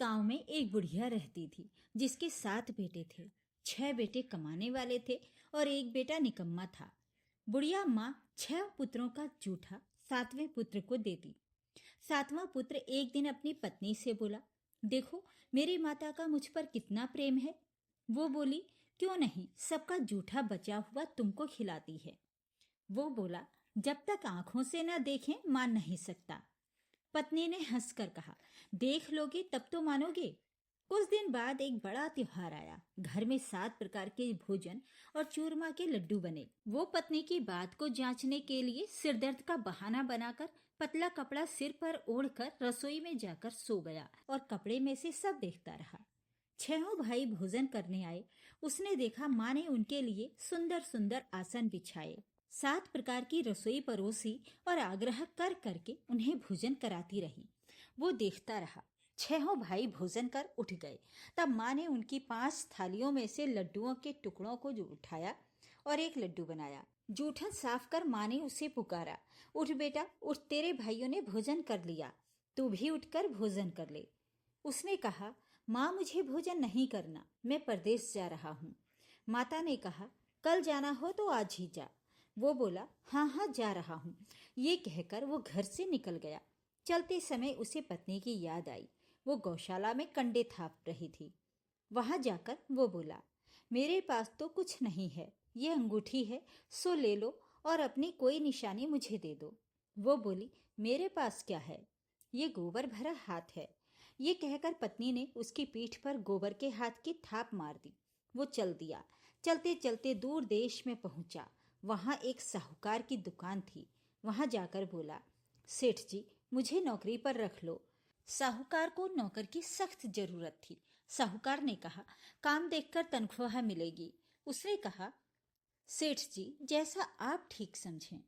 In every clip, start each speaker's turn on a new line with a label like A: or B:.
A: गांव में एक बुढ़िया रहती थी जिसके 7 बेटे थे। 6 बेटे कमाने वाले थे और एक बेटा निकम्मा था। बुढ़िया माँ 6 पुत्रों का जूठा 7वें पुत्र को देती। 7वां पुत्र एक दिन अपनी पत्नी से बोला, देखो मेरी माता का मुझ पर कितना प्रेम है। वो बोली, क्यों नहीं, सबका जूठा बचा हुआ तुमको खिलाती है। वो बोला, जब तक आंखों से न देखें मान नहीं सकता। पत्नी ने हंसकर कहा, देख लोगे तब तो मानोगे। कुछ दिन बाद एक बड़ा त्योहार आया। घर में 7 प्रकार के भोजन और चूरमा के लड्डू बने। वो पत्नी की बात को जांचने के लिए सिरदर्द का बहाना बनाकर पतला कपड़ा सिर पर ओढ़कर रसोई में जाकर सो गया और कपड़े में से सब देखता रहा। 6 भाई भोजन करने आए। उसने देखा माँ ने उनके लिए सुंदर सुंदर आसन बिछाए, 7 प्रकार की रसोई परोसी और आग्रह कर करके उन्हें भोजन कराती रही। वो देखता रहा। 6 भाई भोजन कर उठ गए। तब माँ ने उनकी 5 थालियों में से लड्डुओं के टुकड़ों को उठाया और एक लड्डू बनाया। जूठन साफ कर माँ ने उसे पुकारा, उठ बेटा उठ, तेरे भाइयों ने भोजन कर लिया, तू भी उठकर भोजन कर ले। उसने कहा, माँ मुझे भोजन नहीं करना, मैं परदेश जा रहा हूँ। माता ने कहा, कल जाना हो तो आज ही जा। वो बोला, हाँ हाँ जा रहा हूँ। ये कहकर वो घर से निकल गया। चलते समय उसे पत्नी की याद आई। वो गौशाला में कंडे थाप रही थी। वहां जाकर वो बोला, मेरे पास तो कुछ नहीं है, ये अंगूठी है, सो ले लो और अपनी कोई निशानी मुझे दे दो। वो बोली, मेरे पास क्या है, ये गोबर भरा हाथ है। ये कहकर पत्नी ने उसकी पीठ पर गोबर के हाथ की थाप मार दी। वो चल दिया। चलते चलते दूर देश में पहुंचा। वहां एक साहूकार की दुकान थी। वहां जाकर बोला, सेठ जी मुझे नौकरी पर रख लो। साहूकार को नौकर की सख्त जरूरत थी। साहूकार ने कहा, काम देखकर तनख्वाह मिलेगी। उसने कहा, सेठ जी जैसा आप ठीक समझें।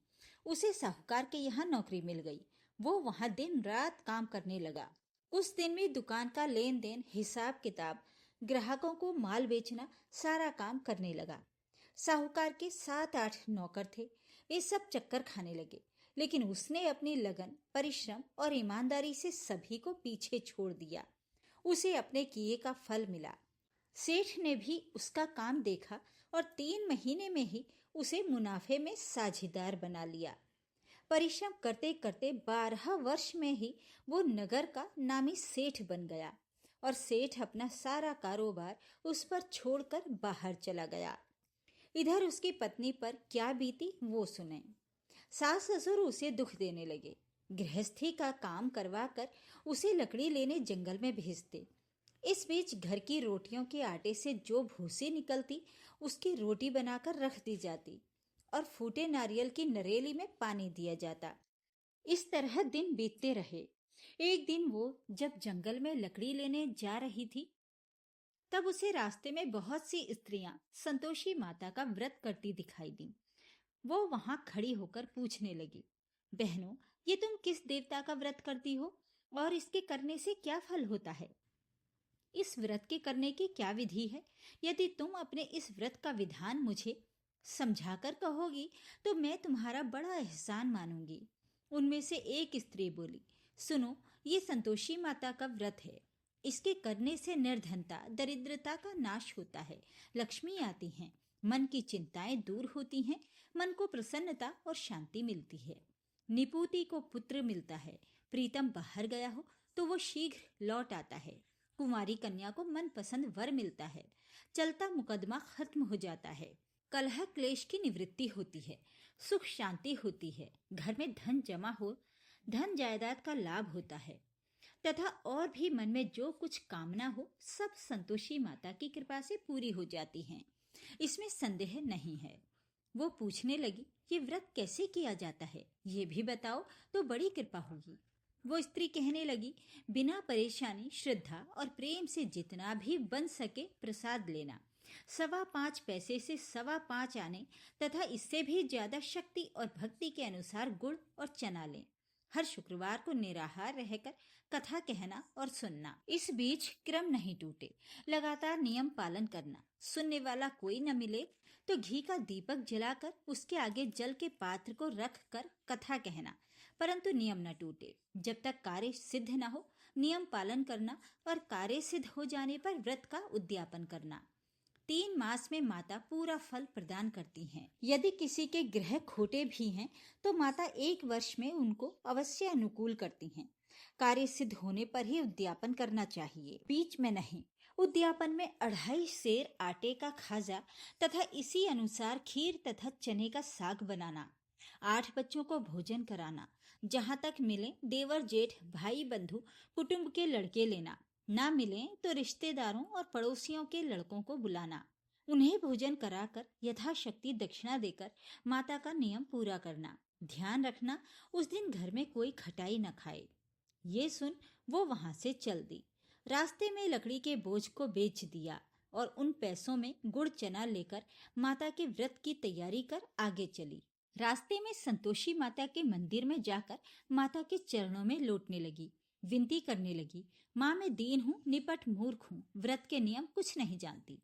A: उसे साहूकार के यहाँ नौकरी मिल गई। वो वहां दिन रात काम करने लगा। उस दिन भी दुकान का लेन देन, हिसाब किताब, ग्राहकों को माल बेचना, सारा काम करने लगा। साहूकार के 7-8 नौकर थे। ये सब चक्कर खाने लगे, लेकिन उसने अपनी लगन, परिश्रम और ईमानदारी से सभी को पीछे छोड़ दिया। उसे अपने किए का फल मिला। सेठ ने भी उसका काम देखा और 3 महीने में ही उसे मुनाफे में साझेदार बना लिया। परिश्रम करते करते 12 वर्ष में ही वो नगर का नामी सेठ बन गया और सेठ अपना सारा कारोबार उस पर छोड़कर बाहर चला गया। इधर उसकी पत्नी पर क्या बीती वो सुने। सास ससुर उसे दुख देने लगे। गृहस्थी का काम करवाकर उसे लकड़ी लेने जंगल में भेजते। इस बीच घर की रोटियों के आटे से जो भूसी निकलती उसकी रोटी बनाकर रख दी जाती और फूटे नारियल की नरेली में पानी दिया जाता। इस तरह दिन बीतते रहे। एक दिन वो जब जंगल में लकड़ी लेने जा रही थी, तब उसे रास्ते में बहुत सी स्त्रियां संतोषी माता का व्रत करती दिखाई दी। वो वहां खड़ी होकर पूछने लगी, बहनों ये तुम किस देवता का व्रत करती हो और इसके करने से क्या फल होता है? इस व्रत के करने की क्या विधि है? यदि तुम अपने इस व्रत का विधान मुझे समझाकर कहोगी तो मैं तुम्हारा बड़ा एहसान मानूंगी। उनमें से एक स्त्री बोली, सुनो, ये संतोषी माता का व्रत है। इसके करने से निर्धनता, दरिद्रता का नाश होता है, लक्ष्मी आती हैं, मन की चिंताएं दूर होती हैं, मन को प्रसन्नता और शांति मिलती है। निपुति को पुत्र मिलता है, प्रीतम बाहर गया हो तो वो शीघ्र लौट आता है, कुंवारी कन्या को मनपसंद वर मिलता है, चलता मुकदमा खत्म हो जाता है, कलह क्लेश की निवृत्ति होती है, सुख शांति होती है, घर में धन जमा हो, धन जायदाद का लाभ होता है, तथा और भी मन में जो कुछ कामना हो सब संतोषी माता की कृपा से पूरी हो जाती हैं। इसमें संदेह नहीं है। वो पूछने लगी, ये व्रत कैसे किया जाता है, ये भी बताओ तो बड़ी कृपा होगी। वो स्त्री कहने लगी, बिना परेशानी, श्रद्धा और प्रेम से जितना भी बन सके प्रसाद लेना, 5.25 पैसे से 5.25 आने तथा इससे भी ज्यादा शक्ति और भक्ति के अनुसार गुड़ और चना लें। हर शुक्रवार को निराहार रहकर कथा कहना और सुनना। इस बीच क्रम नहीं टूटे, लगातार नियम पालन करना। सुनने वाला कोई न मिले तो घी का दीपक जलाकर उसके आगे जल के पात्र को रख कर कथा कहना, परंतु नियम न टूटे। जब तक कार्य सिद्ध न हो नियम पालन करना और कार्य सिद्ध हो जाने पर व्रत का उद्यापन करना। 3 मास में माता पूरा फल प्रदान करती हैं। यदि किसी के ग्रह खोटे भी हैं तो माता 1 वर्ष में उनको अवश्य अनुकूल करती हैं। कार्य सिद्ध होने पर ही उद्यापन करना चाहिए, बीच में नहीं। उद्यापन में 2.5 सेर आटे का खाजा तथा इसी अनुसार खीर तथा चने का साग बनाना, 8 बच्चों को भोजन कराना, जहाँ तक मिले देवर जेठ भाई बंधु कुटुंब के लड़के लेना, ना मिले तो रिश्तेदारों और पड़ोसियों के लड़कों को बुलाना, उन्हें भोजन कराकर यथाशक्ति दक्षिणा देकर माता का नियम पूरा करना। ध्यान रखना उस दिन घर में कोई खटाई न खाए। ये सुन वो वहां से चल दी। रास्ते में लकड़ी के बोझ को बेच दिया और उन पैसों में गुड़ चना लेकर माता के व्रत की तैयारी कर आगे चली। रास्ते में संतोषी माता के मंदिर में जाकर माता के चरणों में लौटने लगी, विनती करने लगी, माँ मैं दीन हूँ, निपट मूर्ख हूँ, व्रत के नियम कुछ नहीं जानती,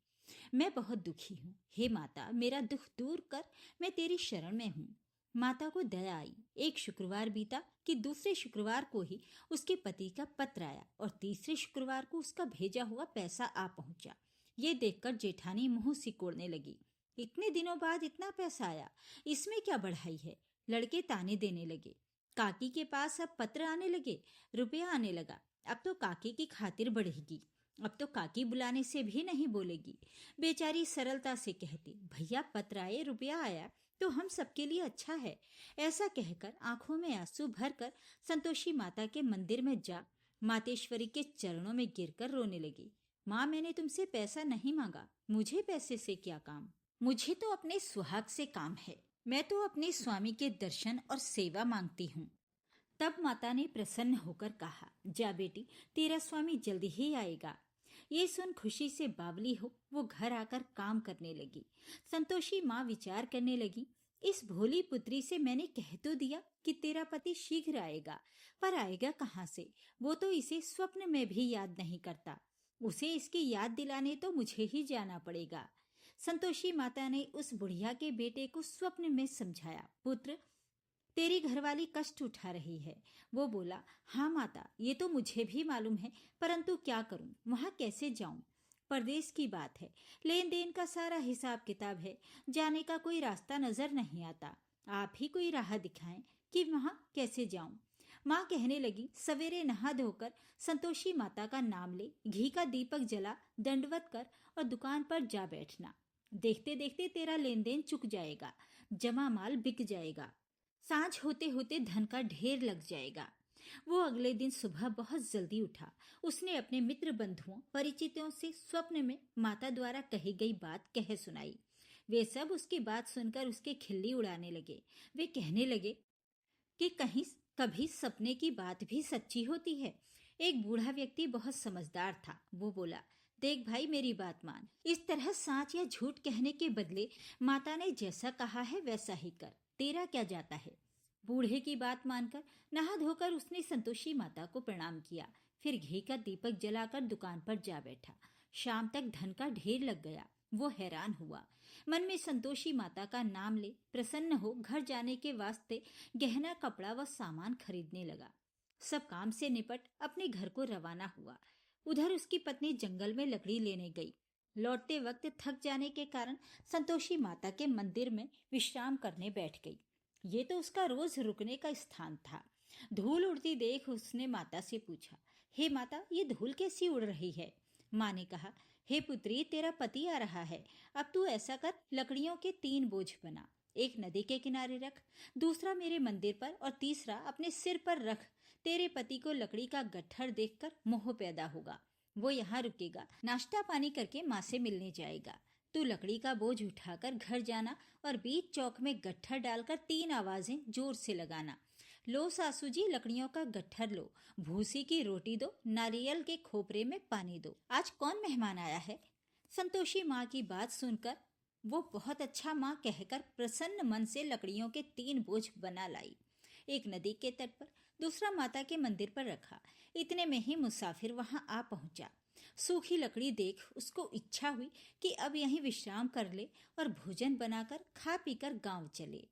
A: मैं बहुत दुखी हूँ, हे माता मेरा दुख दूर कर, मैं तेरी शरण में हूँ। माता को दया आई। एक शुक्रवार बीता कि दूसरे शुक्रवार को ही उसके पति का पत्र आया और तीसरे शुक्रवार को उसका भेजा हुआ पैसा आ पहुंचा। ये देखकर जेठानी मुंह सिकोड़ने लगी। इतने दिनों बाद इतना पैसा आया, इसमें क्या बढ़ाई है? लड़के ताने देने लगे। काकी के पास अब पत्र आने लगे, रुपया आने लगा, अब तो काकी की खातिर बढ़ेगी, अब तो काकी बुलाने से भी नहीं बोलेगी। बेचारी सरलता से कहती, भैया पत्र आए, रुपया आया तो हम सबके लिए अच्छा है। ऐसा कहकर आंखों में आंसू भरकर संतोषी माता के मंदिर में जा मातेश्वरी के चरणों में गिरकर रोने लगी। माँ मैंने तुमसे पैसा नहीं मांगा, मुझे पैसे से क्या काम, मुझे तो अपने सुहाग से काम है, मैं तो अपने स्वामी के दर्शन और सेवा मांगती हूँ। तब माता ने प्रसन्न होकर कहा, जा बेटी तेरा स्वामी जल्दी ही आएगा। ये सुन खुशी से बावली हो वो घर आकर काम करने लगी। संतोषी माँ विचार करने लगी, इस भोली पुत्री से मैंने कह तो दिया कि तेरा पति शीघ्र आएगा, पर आएगा कहाँ से? वो तो इसे स्वप्न में भी याद नहीं करता, उसे इसकी याद दिलाने तो मुझे ही जाना पड़ेगा। संतोषी माता ने उस बुढ़िया के बेटे को स्वप्न में समझाया, पुत्र तेरी घरवाली कष्ट उठा रही है। वो बोला, हाँ माता ये तो मुझे भी मालूम है, परंतु क्या करूं, वहां कैसे जाऊं? परदेश की बात है, लेन देन का सारा हिसाब किताब है, जाने का कोई रास्ता नजर नहीं आता, आप ही कोई राह दिखाएं कि वहां कैसे जाऊं। माँ कहने लगी, सवेरे नहा धोकर संतोषी माता का नाम ले, घी का दीपक जला, दंडवत कर और दुकान पर जा बैठना। देखते देखते तेरा लेन देन चुक जाएगा, जमा माल बिक जाएगा, सांझ होते होते धन का ढेर लग जाएगा। वो अगले दिन सुबह बहुत जल्दी उठा। उसने अपने मित्र बंधुओं परिचितों से स्वप्न में माता द्वारा कही गई बात कह सुनाई। वे सब उसकी बात सुनकर उसके खिल्ली उड़ाने लगे। वे कहने लगे कि कहीं कभी सपने की बात भी सच्ची होती है। एक बूढ़ा व्यक्ति बहुत समझदार था। वो बोला, देख भाई मेरी बात मान, इस तरह साँच या झूठ कहने के बदले माता ने जैसा कहा है वैसा ही कर, तेरा क्या जाता है। बूढ़े की बात मानकर नहा धोकर उसने संतोषी माता को प्रणाम किया, फिर घी का दीपक जलाकर दुकान पर जा बैठा। शाम तक धन का ढेर लग गया। वो हैरान हुआ, मन में संतोषी माता का नाम ले प्रसन्न हो घर जाने के वास्ते गहना कपड़ा व सामान खरीदने लगा। सब काम से निपट अपने घर को रवाना हुआ। उधर उसकी पत्नी जंगल में लकड़ी लेने गई। लौटते वक्त थक जाने के कारण संतोषी माता के मंदिर में विश्राम करने बैठ गई। ये तो उसका रोज रुकने का स्थान था। धूल उड़ती देख उसने माता से पूछा, हे माता ये धूल कैसी उड़ रही है? माँ ने कहा, हे पुत्री तेरा पति आ रहा है, अब तू ऐसा कर, लकड़ियों के 3 बोझ बना, एक नदी के किनारे रख, दूसरा मेरे मंदिर पर और तीसरा अपने सिर पर रख। तेरे पति को लकड़ी का गट्ठर देखकर मोह पैदा होगा, वो यहाँ रुकेगा, नाश्ता पानी करके माँ से मिलने जाएगा। तू लकड़ी का बोझ उठाकर घर जाना और बीच चौक में गट्ठर डालकर 3 आवाजें जोर से लगाना, लो सासू जी लकड़ियों का गट्ठर लो, भूसी की रोटी दो, नारियल के खोपरे में पानी दो, आज कौन मेहमान आया है? संतोषी माँ की बात सुनकर वो बहुत अच्छा माँ कहकर प्रसन्न मन से लकड़ियों के 3 बोझ बना लाई। एक नदी के तट पर, दूसरा माता के मंदिर पर रखा। इतने में ही मुसाफिर वहां आ पहुंचा। सूखी लकड़ी देख उसको इच्छा हुई कि अब यहीं विश्राम कर ले और भोजन बनाकर खा पीकर गांव चले।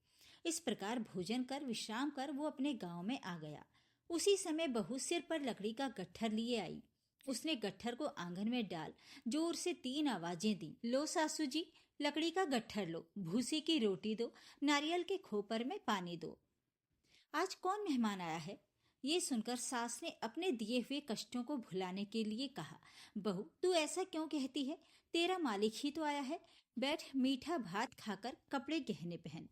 A: इस प्रकार भोजन कर विश्राम कर वो अपने गांव में आ गया। उसी समय बहू सिर पर लकड़ी का गट्ठर लिए आई। उसने गट्ठर को आंगन में डाल जोर से 3 आवाजें दी। लो सासू जी, लकड़ी का गट्ठर लो, भूसी की रोटी दो, नारियल के खोपर में पानी दो। आज कौन मेहमान आया है? ये सुनकर सास ने अपने दिए हुए कष्टों को भुलाने के लिए कहा, बहू तू ऐसा क्यों कहती है? तेरा मालिक ही तो आया है। बैठ, मीठा भात खाकर कपड़े गहने पहन।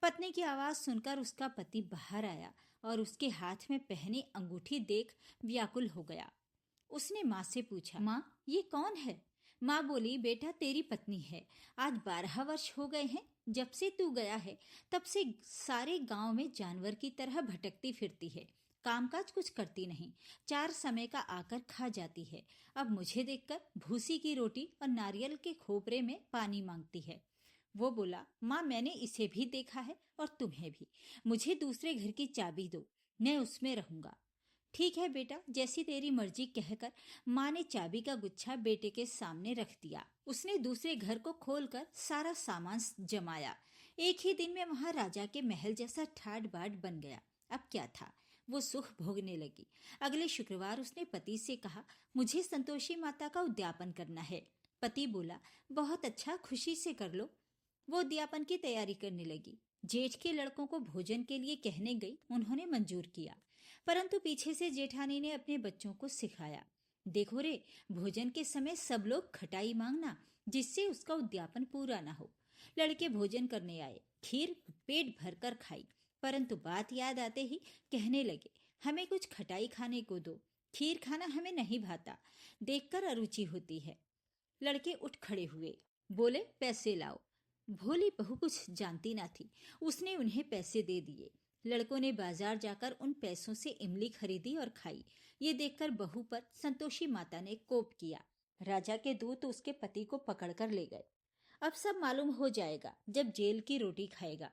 A: पत्नी की आवाज सुनकर उसका पति बाहर आया और उसके हाथ में पहनी अंगूठी देख व्याकुल हो गया। उसने माँ से पूछा, माँ ये कौन है? माँ बोली, बेटा तेरी पत्नी है। आज 12 वर्ष हो गए हैं। जब से तू गया है तब से सारे गांव में जानवर की तरह भटकती फिरती है, कामकाज कुछ करती नहीं, 4 समय का आकर खा जाती है। अब मुझे देखकर भूसी की रोटी और नारियल के खोपरे में पानी मांगती है। वो बोला, माँ मैंने इसे भी देखा है और तुम्हें भी। मुझे दूसरे घर की चाबी दो, मैं उसमें रहूंगा। ठीक है बेटा, जैसी तेरी मर्जी कहकर माँ ने चाबी का गुच्छा बेटे के सामने रख दिया। उसने दूसरे घर को खोलकर सारा सामान जमाया। एक ही दिन में वहां राजा के महल जैसा ठाट बाट बन गया। अब क्या था, वो सुख भोगने लगी। अगले शुक्रवार उसने पति से कहा, मुझे संतोषी माता का उद्यापन करना है। पति बोला, बहुत अच्छा, खुशी से कर लो। वो उद्यापन की तैयारी करने लगी। जेठ के लड़कों को भोजन के लिए कहने गई, उन्होंने मंजूर किया। परंतु पीछे से जेठानी ने अपने बच्चों को सिखाया, देखो रे, भोजन के समय सब लोग खटाई मांगना, जिससे उसका उद्यापन पूरा ना हो। लड़के भोजन करने आए, खीर पेट भरकर खाई, परंतु बात याद आते ही कहने लगे, हमें कुछ खटाई खाने को दो, खीर खाना हमें नहीं भाता, देखकर अरुचि होती है। लड़के उठ खड़े हुए, बोले, पैसे लाओ। भोली बहू कुछ जानती ना थी, उसने उन्हें पैसे दे दिए। लड़कों ने बाजार जाकर उन पैसों से इमली खरीदी और खाई। ये देखकर बहू पर संतोषी माता ने कोप किया। राजा के दूत उसके पति को पकड़कर ले गए। अब सब मालूम हो जाएगा जब जेल की रोटी खाएगा।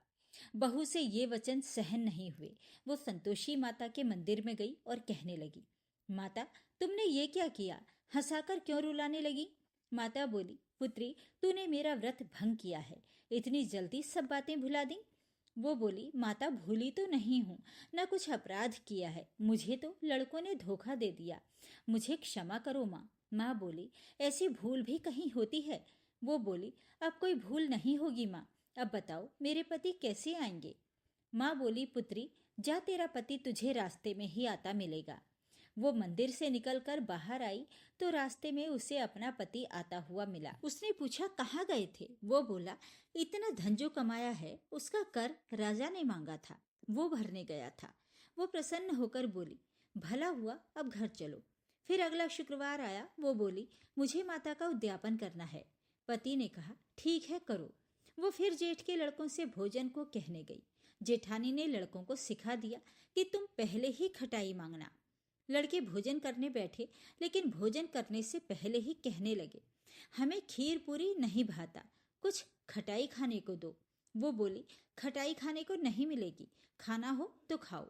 A: बहू से ये वचन सहन नहीं हुए। वो संतोषी माता के मंदिर में गई और कहने लगी, माता तुमने ये क्या किया? हंसाकर क्यों रुलाने लगी? माता बोली, पुत्री तूने मेरा व्रत भंग किया है, इतनी जल्दी सब बातें भुला दी। वो बोली, माता भूली तो नहीं हूँ, न कुछ अपराध किया है, मुझे तो लड़कों ने धोखा दे दिया, मुझे क्षमा करो माँ। माँ बोली, ऐसी भूल भी कहीं होती है? वो बोली, अब कोई भूल नहीं होगी माँ। अब बताओ मेरे पति कैसे आएंगे? माँ बोली, पुत्री जा, तेरा पति तुझे रास्ते में ही आता मिलेगा। वो मंदिर से निकलकर बाहर आई तो रास्ते में उसे अपना पति आता हुआ मिला। उसने पूछा, कहाँ गए थे? वो बोला, इतना धन जो कमाया है उसका कर राजा ने मांगा था, वो भरने गया था। वो प्रसन्न होकर बोली, भला हुआ, अब घर चलो। फिर अगला शुक्रवार आया। वो बोली, मुझे माता का उद्यापन करना है। पति ने कहा, ठीक है करो। वो फिर जेठ के लड़कों से भोजन को कहने गई। जेठानी ने लड़कों को सिखा दिया कि तुम पहले ही खटाई मांगना। लड़के भोजन करने बैठे, लेकिन भोजन करने से पहले ही कहने लगे, हमें खीर पूरी नहीं भाता, कुछ खटाई खाने को दो। वो बोली, खटाई खाने को नहीं मिलेगी, खाना हो तो खाओ।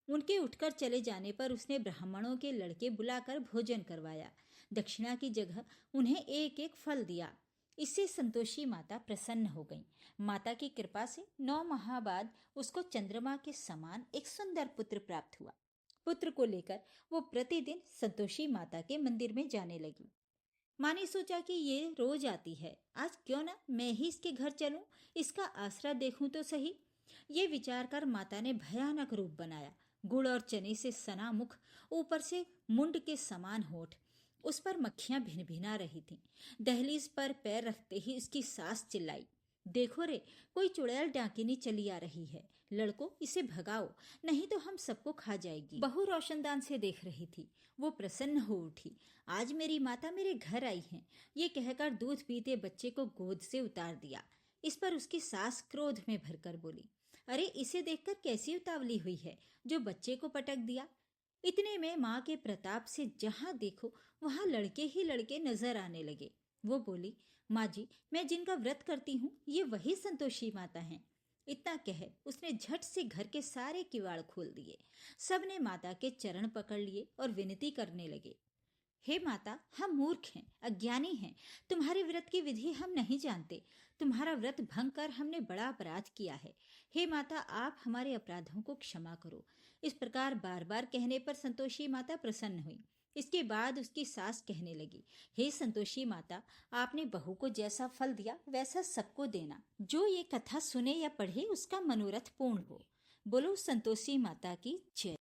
A: उनके उठकर चले जाने पर उसने ब्राह्मणों के लड़के बुलाकर भोजन करवाया। दक्षिणा की जगह उन्हें एक एक फल दिया। इससे संतोषी माता प्रसन्न हो गई। माता की कृपा से 9 माह बाद उसको चंद्रमा के समान एक सुंदर पुत्र प्राप्त हुआ। पुत्र को लेकर वो प्रतिदिन संतोषी माता के मंदिर में जाने लगी। माँ ने सोचा कि ये रोज आती है, आज क्यों ना मैं ही इसके घर चलूं, इसका आसरा देखूं तो सही। ये विचार कर माता ने भयानक रूप बनाया। गुड़ और चने से सना मुख, ऊपर से मुंड के समान होठ, उस पर मक्खियां भिनभिना रही थीं। दहलीज पर पैर रखते ही उसकी सास चिल्लाई, देखो रे, कोई चुड़ैल डाकिनी चली आ रही है, लड़कों इसे भगाओ, नहीं तो हम सबको खा जाएगी। बहू रोशनदान से देख रही थी। वो प्रसन्न हो उठी, आज मेरी माता मेरे घर आई हैं। ये कहकर दूध पीते बच्चे को गोद से उतार दिया। इस पर उसकी सास क्रोध में भरकर बोली, अरे इसे देखकर कैसी उतावली हुई है, जो बच्चे को पटक दिया। इतने में माँ के प्रताप से जहाँ देखो वहाँ लड़के ही लड़के नजर आने लगे। वो बोली, माँ जी, मैं जिनका व्रत करती हूँ ये वही संतोषी माता हैं। इतना कह उसने झट से घर के सारे किवाड़ खोल दिए। सबने माता के चरण पकड़ लिए और विनती करने लगे, हे माता, हम मूर्ख हैं, अज्ञानी हैं, तुम्हारे व्रत की विधि हम नहीं जानते, तुम्हारा व्रत भंग कर हमने बड़ा अपराध किया है। हे माता, आप हमारे अपराधों को क्षमा करो। इस प्रकार बार बार कहने पर संतोषी माता प्रसन्न हुई। इसके बाद उसकी सास कहने लगी, हे संतोषी माता, आपने बहू को जैसा फल दिया वैसा सबको देना। जो ये कथा सुने या पढ़े उसका मनोरथ पूर्ण हो। बोलो संतोषी माता की जय।